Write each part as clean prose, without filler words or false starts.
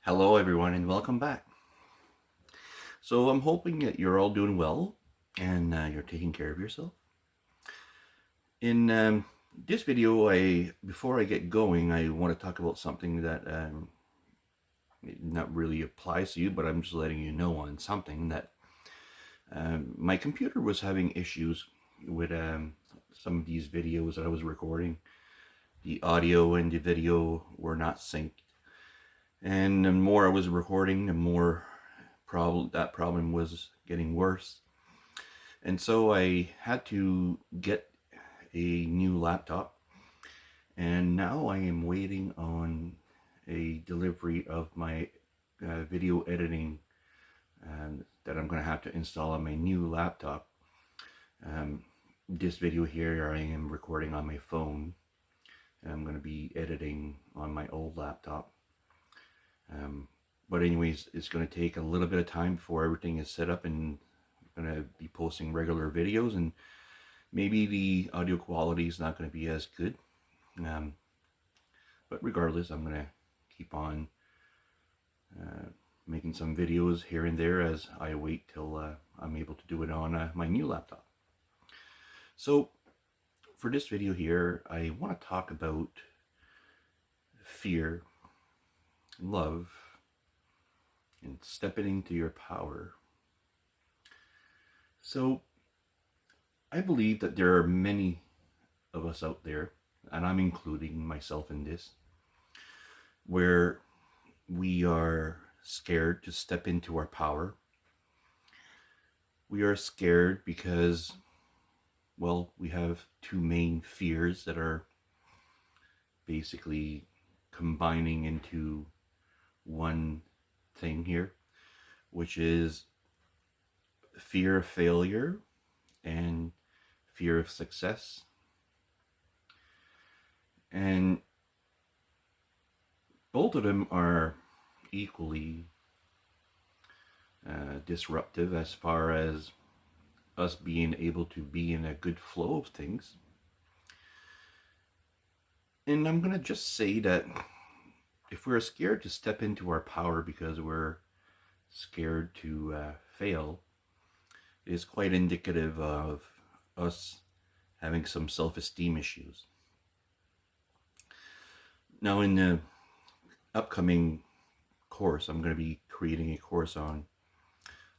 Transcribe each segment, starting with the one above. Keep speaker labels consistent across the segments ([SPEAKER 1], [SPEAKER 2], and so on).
[SPEAKER 1] Hello, everyone, and welcome back. So, I'm hoping that you're all doing well and you're taking care of yourself. In this video, before I get going, I want to talk about something that not really applies to you, but I'm just letting you know on something that my computer was having issues with some of these videos that I was recording. The audio and the video were not synced, and the more I was recording, the more that problem was getting worse. And so I had to get a new laptop, and now I am waiting on a delivery of my video editing that I'm going to have to install on my new laptop. This video here I am recording on my phone, and I'm going to be editing on my old laptop. But anyways, it's going to take a little bit of time before everything is set up, and I'm going to be posting regular videos, and maybe the audio quality is not going to be as good. But regardless, I'm going to keep on making some videos here and there as I wait till I'm able to do it on my new laptop. So for this video here, I want to talk about fear, love, and stepping into your power. So I believe that there are many of us out there, and I'm including myself in this, where we are scared to step into our power. We are scared because, well, we have two main fears that are basically combining into one thing here, which is fear of failure and fear of success. And both of them are equally disruptive as far as us being able to be in a good flow of things. And I'm going to just say that if we're scared to step into our power because we're scared to fail, it is quite indicative of us having some self-esteem issues. Now, in the upcoming course, I'm going to be creating a course on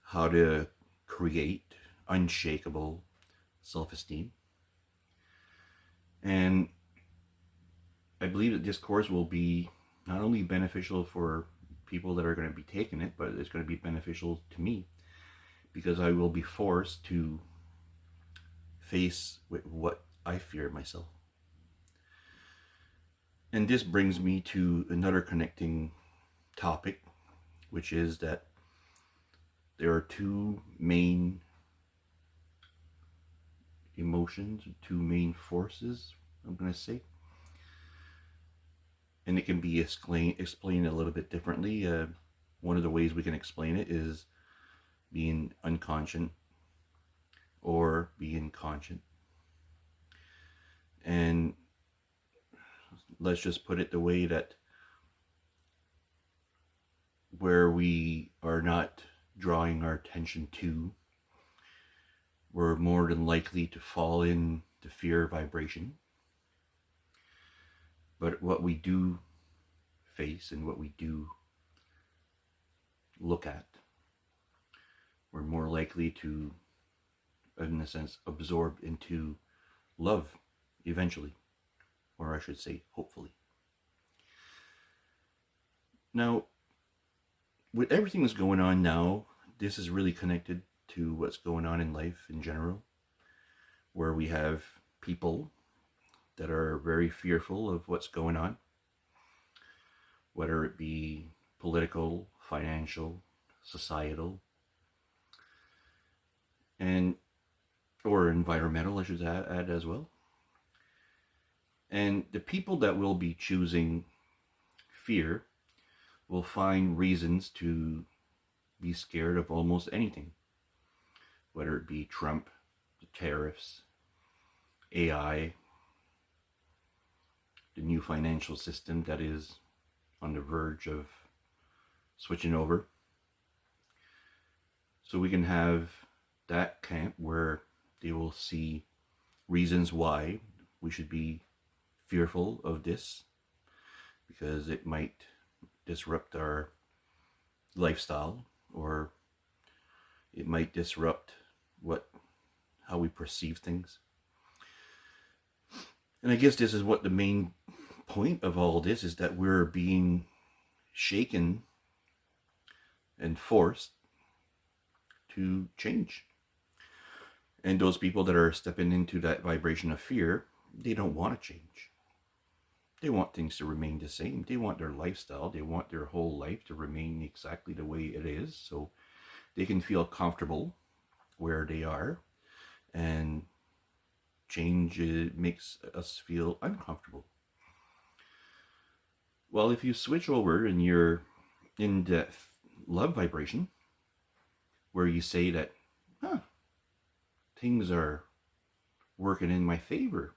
[SPEAKER 1] how to create unshakable self-esteem. And I believe that this course will be not only beneficial for people that are going to be taking it, but it's going to be beneficial to me because I will be forced to face with what I fear myself. And this brings me to another connecting topic, which is that there are two main emotions, two main forces, I'm going to say. And it can be explained a little bit differently. One of the ways we can explain it is being unconscious or being conscient. And let's just put it the way that where we are not drawing our attention to, we're more than likely to fall into fear vibration. But what we do face and what we do look at, we're more likely to, in a sense, absorb into love eventually, or I should say, hopefully. Now, with everything that's going on now, this is really connected to what's going on in life in general, where we have people that are very fearful of what's going on, whether it be political, financial, societal, and or environmental, I should add as well. And the people that will be choosing fear will find reasons to be scared of almost anything, whether it be Trump, the tariffs, AI, the new financial system that is on the verge of switching over. So we can have that camp where they will see reasons why we should be fearful of this, because it might disrupt our lifestyle, or it might disrupt how we perceive things. And I guess this is what the main point of all this is, that we're being shaken and forced to change. And those people that are stepping into that vibration of fear, they don't want to change. They want things to remain the same. They want their lifestyle, they want their whole life to remain exactly the way it is, so they can feel comfortable where they are. And change makes us feel uncomfortable. Well, if you switch over and you're in that love vibration, where you say that, things are working in my favor,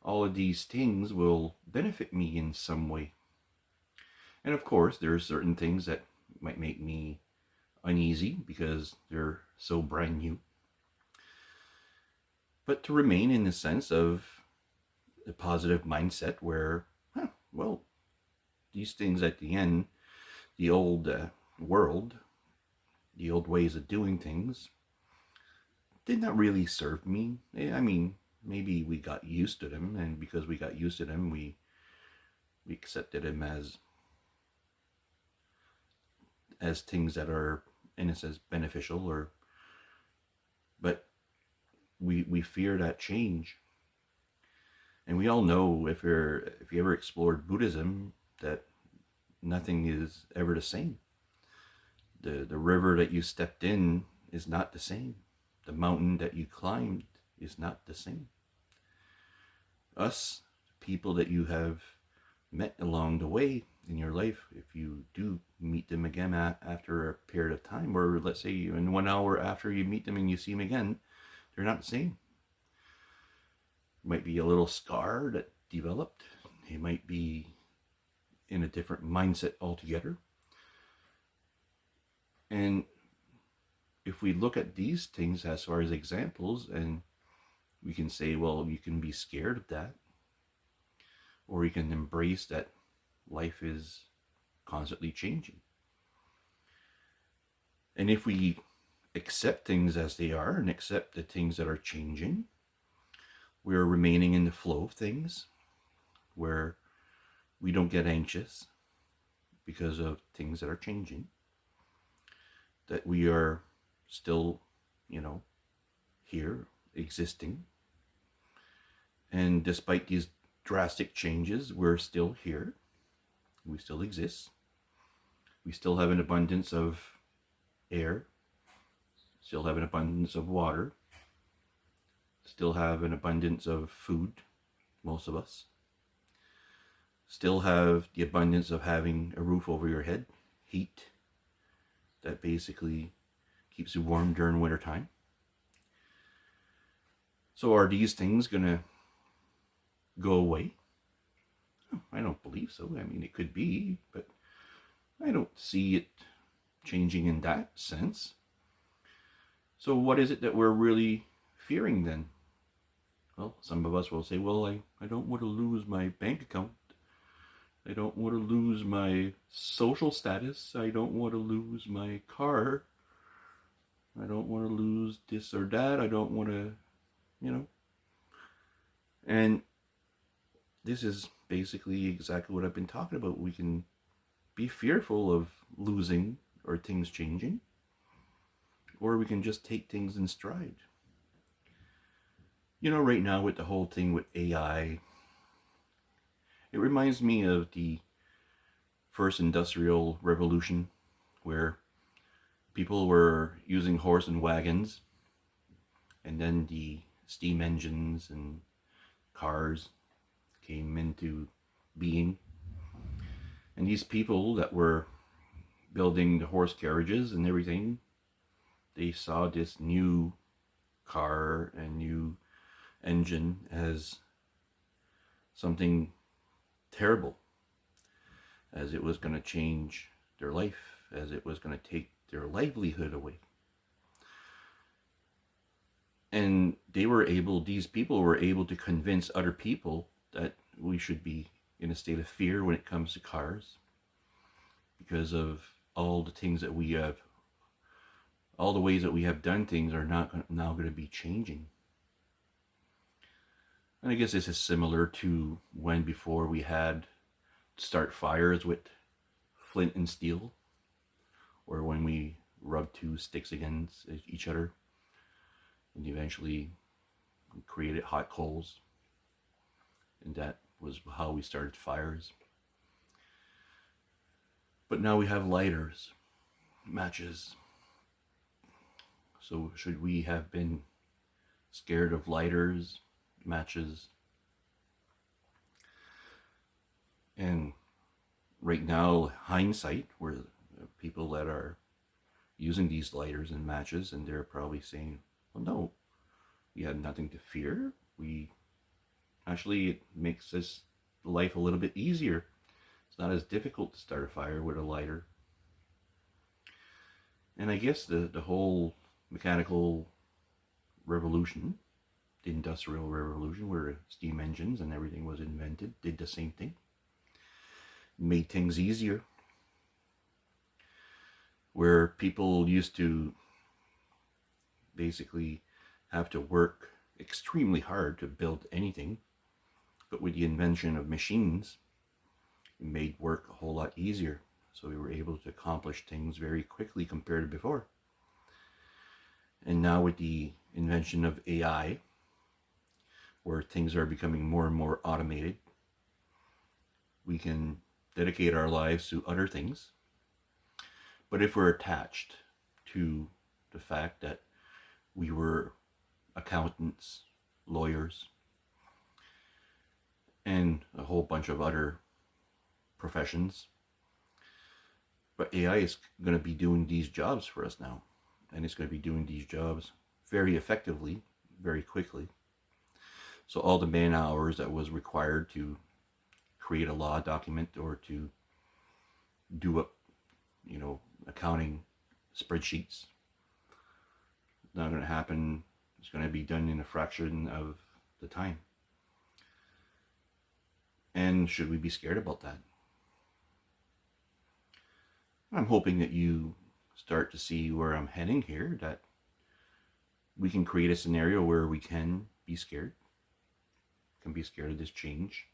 [SPEAKER 1] all of these things will benefit me in some way. And of course, there are certain things that might make me uneasy because they're so brand new. But to remain in the sense of a positive mindset where, well, these things at the end, the old world, the old ways of doing things, did not really serve me. I mean, maybe we got used to them, and because we got used to them, we accepted them as things that are, in a sense, beneficial, or but we fear that change. And we all know, if you ever explored Buddhism, that nothing is ever the same. The river that you stepped in is not the same. The mountain that you climbed is not the same. Us, people that you have met along the way in your life, if you do meet them again after a period of time, or let's say in 1 hour after you meet them and you see them again, they're not the same. It might be a little scar that developed. It might be in a different mindset altogether. And if we look at these things as far as examples, and we can say, well, you can be scared of that, or you can embrace that life is constantly changing. And if we accept things as they are and accept the things that are changing, we're remaining in the flow of things, where we don't get anxious because of things that are changing, that we are still, here existing. And despite these drastic changes, we're still here. We still exist. We still have an abundance of air, still have an abundance of water, still have an abundance of food, most of us. Still have the abundance of having a roof over your head, heat that basically keeps you warm during winter time. So are these things going to go away? I don't believe so. I mean, it could be, but I don't see it changing in that sense. So what is it that we're really fearing then? Well, some of us will say, well, I don't want to lose my bank account. I don't want to lose my social status. I don't want to lose my car. I don't want to lose this or that. I don't want to, And this is basically exactly what I've been talking about. We can be fearful of losing or things changing, or we can just take things in stride. Right now with the whole thing with AI, it reminds me of the first industrial revolution, where people were using horse and wagons, and then the steam engines and cars came into being. And these people that were building the horse carriages and everything, they saw this new car and new engine as something terrible, as it was going to change their life, as it was going to take their livelihood away. And these people were able to convince other people that we should be in a state of fear when it comes to cars, because of all the things that we have, all the ways that we have done things are not now going to be changing. And I guess this is similar to when before we had to start fires with flint and steel, or when we rubbed two sticks against each other and eventually created hot coals. And that was how we started fires. But now we have lighters, matches. So should we have been scared of lighters, matches? And right now, hindsight, we're people that are using these lighters and matches, and they're probably saying, well, no, we had nothing to fear. It makes this life a little bit easier. It's not as difficult to start a fire with a lighter. And I guess the whole mechanical revolution, the industrial revolution, where steam engines and everything was invented, did the same thing. Made things easier. Where people used to basically have to work extremely hard to build anything, but with the invention of machines, it made work a whole lot easier. So we were able to accomplish things very quickly compared to before. And now with the invention of AI, where things are becoming more and more automated, we can dedicate our lives to other things. But if we're attached to the fact that we were accountants, lawyers, and a whole bunch of other professions, but AI is going to be doing these jobs for us now. And it's going to be doing these jobs very effectively, very quickly. So all the man hours that was required to create a law document or to do up, accounting spreadsheets, not going to happen. It's going to be done in a fraction of the time. And should we be scared about that? I'm hoping that you start to see where I'm heading here, that we can create a scenario where we can be scared, can be scared of this change,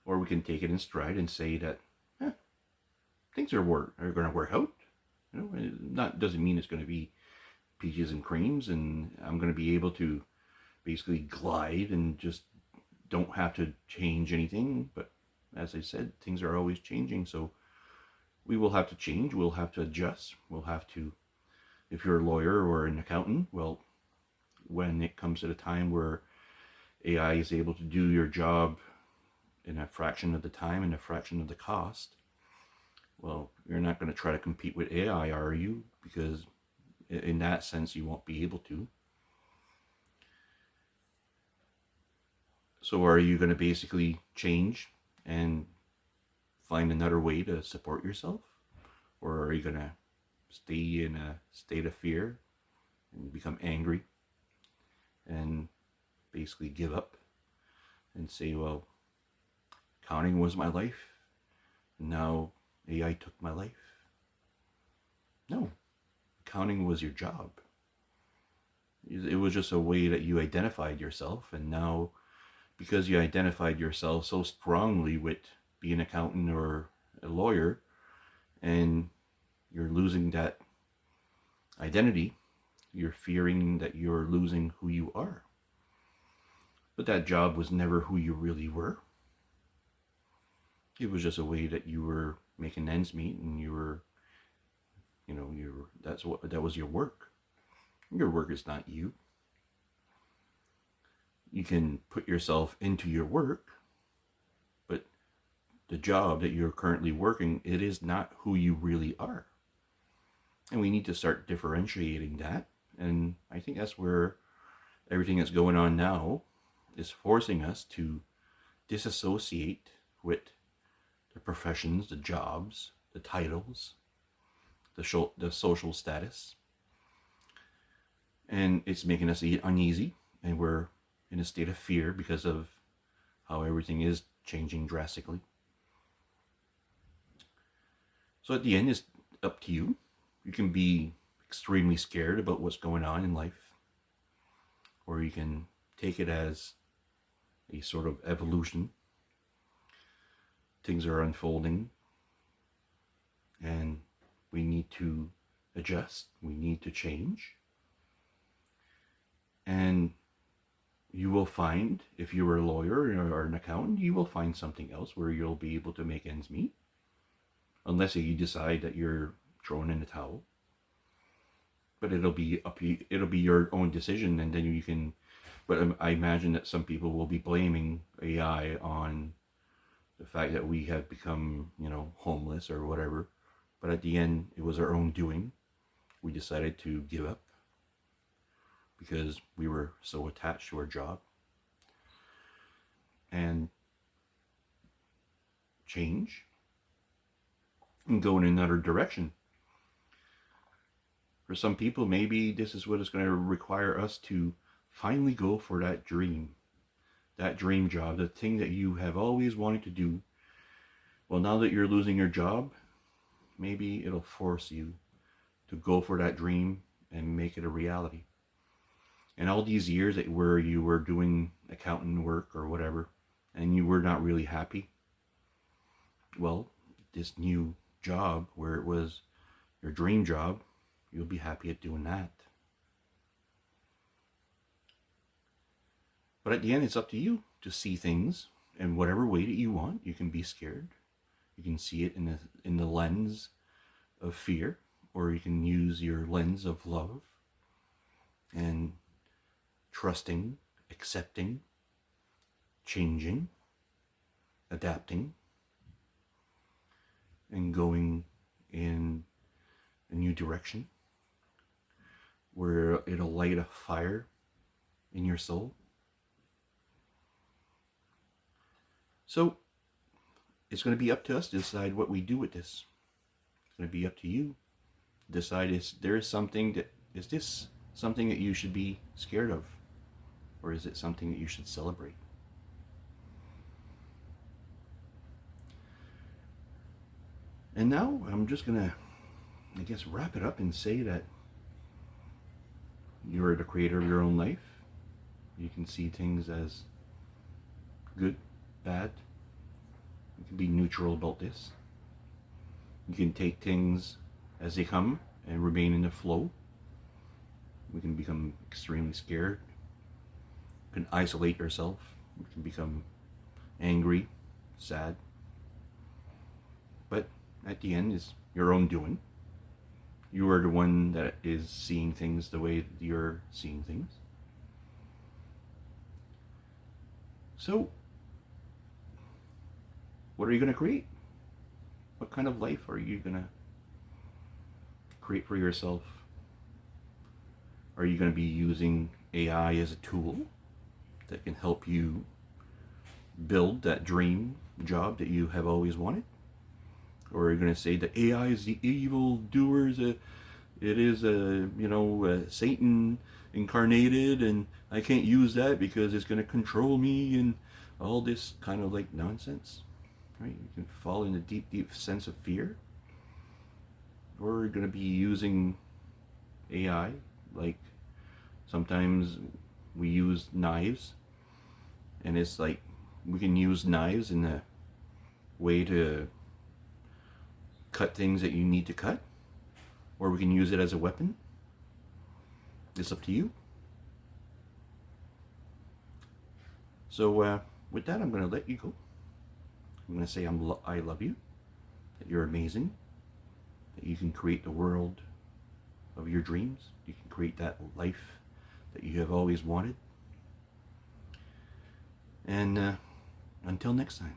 [SPEAKER 1] or we can take it in stride and say that things are going to work out. It doesn't mean it's going to be peaches and creams and I'm going to be able to basically glide and just don't have to change anything. But as I said, things are always changing, so we will have to change, we'll have to adjust, we'll have to, if you're a lawyer or an accountant, well, when it comes to the time where AI is able to do your job in a fraction of the time and a fraction of the cost, well, you're not going to try to compete with AI, are you? Because in that sense, you won't be able to. So are you going to basically change and find another way to support yourself? Or are you going to stay in a state of fear and become angry and basically give up and say, well, counting was my life, and now AI took my life? No, counting was your job. It was just a way that you identified yourself, and now because you identified yourself so strongly with being an accountant or a lawyer, and you're losing that identity, you're fearing that you're losing who you are. But that job was never who you really were. It was just a way that you were making ends meet, and you were, that was your work. Your work is not you. You can put yourself into your work, but the job that you're currently working, it is not who you really are. And we need to start differentiating that. And I think that's where everything that's going on now is forcing us to disassociate with the professions, the jobs, the titles, the social status. And it's making us uneasy, and we're in a state of fear because of how everything is changing drastically. So at the end, it's up to you. You can be extremely scared about what's going on in life, or you can take it as a sort of evolution. Things are unfolding, and we need to adjust. We need to change. And you will find, if you were a lawyer or an accountant, you will find something else where you'll be able to make ends meet. Unless you decide that you're throwing in the towel. But it'll be your own decision, and then you can. But I imagine that some people will be blaming AI on the fact that we have become, homeless or whatever. But at the end, it was our own doing. We decided to give up because we were so attached to our job. And change and go in another direction. For some people, maybe this is what is going to require us to finally go for that dream job, the thing that you have always wanted to do. Well, now that you're losing your job, maybe it'll force you to go for that dream and make it a reality. And all these years where you were doing accounting work or whatever, and you were not really happy, well, this new job where it was your dream job, you'll be happy at doing that. But at the end, it's up to you to see things in whatever way that you want. You can be scared. You can see it in the lens of fear, or you can use your lens of love and trusting, accepting, changing, adapting, and going in a new direction where it'll light a fire in your soul. So it's going to be up to us to decide what we do with this. It's going to be up to you to decide is this something that you should be scared of, or is it something that you should celebrate? And now I'm just going to, wrap it up and say that you're the creator of your own life. You can see things as good, bad. You can be neutral about this. You can take things as they come and remain in the flow. We can become extremely scared. You can isolate yourself. You can become angry, sad. But at the end is your own doing. You are the one that is seeing things the way you're seeing things. So, what are you going to create? What kind of life are you going to create for yourself? Are you going to be using AI as a tool that can help you build that dream job that you have always wanted? Or are you going to say that AI is the evil doers? It is Satan incarnated, and I can't use that because it's going to control me, and all this kind of like nonsense, right? You can fall in a deep, deep sense of fear. Or you're going to be using AI, like sometimes we use knives, and it's like we can use knives in a way to cut things that you need to cut, or we can use it as a weapon. It's up to you. So with that, I'm going to let you go. I'm going to say I love you, that you're amazing, that you can create the world of your dreams. You can create that life that you have always wanted. And until next time.